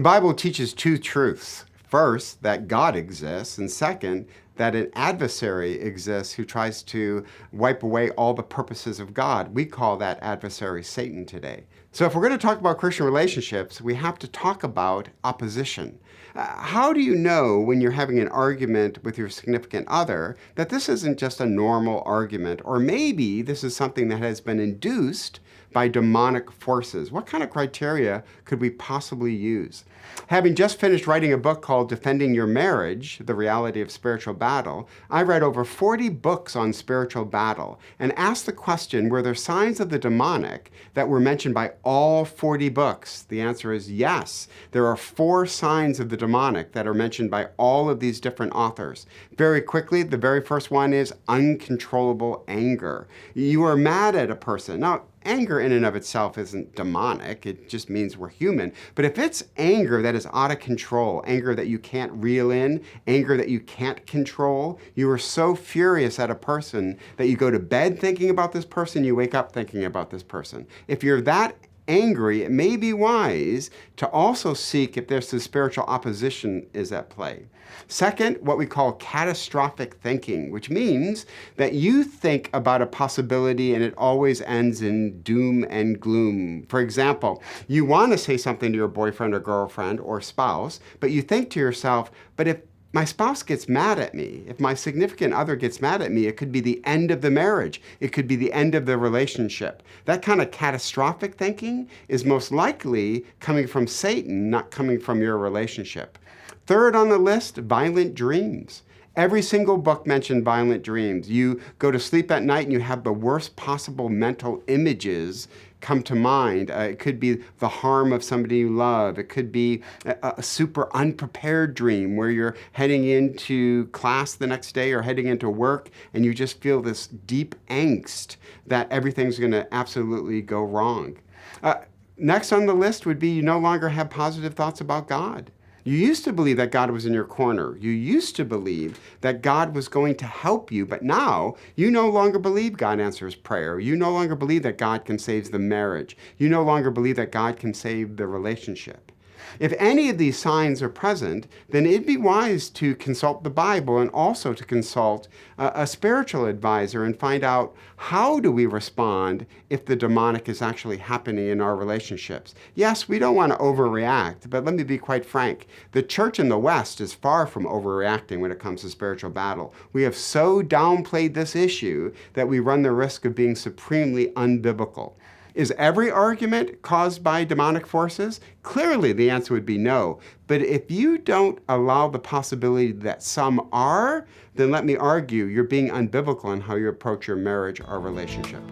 The Bible teaches two truths. First, that God exists, and second, that an adversary exists who tries to wipe away all the purposes of God. We call that adversary Satan today. So if we're going to talk about Christian relationships, we have to talk about opposition. How do you know when you're having an argument with your significant other that this isn't just a normal argument, or maybe this is something that has been induced by demonic forces? What kind of criteria could we possibly use? Having just finished writing a book called Defending Your Marriage, The Reality of Spiritual Battle, I read over 40 books on spiritual battle and asked the question, were there signs of the demonic that were mentioned by all 40 books? The answer is yes. There are 4 signs of the demonic that are mentioned by all of these different authors. Very quickly, the very first one is uncontrollable anger. You are mad at a person. Now, anger in and of itself isn't demonic, it just means we're human. But if it's anger that is out of control, anger that you can't reel in, anger that you can't control, you are so furious at a person that you go to bed thinking about this person, you wake up thinking about this person. If you're that angry, it may be wise to also seek if there's some spiritual opposition is at play. Second, what we call catastrophic thinking, which means that you think about a possibility and it always ends in doom and gloom. For example, you want to say something to your boyfriend or girlfriend or spouse, but you think to yourself, but if my spouse gets mad at me, if my significant other gets mad at me, it could be the end of the marriage. It could be the end of the relationship. That kind of catastrophic thinking is most likely coming from Satan, not coming from your relationship. Third on the list, violent dreams. Every single book mentioned violent dreams. You go to sleep at night and you have the worst possible mental images come to mind. It could be the harm of somebody you love. It could be a super unprepared dream where you're heading into class the next day or heading into work and you just feel this deep angst that everything's going to absolutely go wrong. Next on the list would be you no longer have positive thoughts about God. You used to believe that God was in your corner. You used to believe that God was going to help you, but now you no longer believe God answers prayer. You no longer believe that God can save the marriage. You no longer believe that God can save the relationship. If any of these signs are present, then it'd be wise to consult the Bible and also to consult a spiritual advisor and find out how do we respond if the demonic is actually happening in our relationships. Yes, we don't want to overreact, but let me be quite frank. The church in the West is far from overreacting when it comes to spiritual battle. We have so downplayed this issue that we run the risk of being supremely unbiblical. Is every argument caused by demonic forces? Clearly, the answer would be no. But if you don't allow the possibility that some are, then let me argue you're being unbiblical in how you approach your marriage or relationship.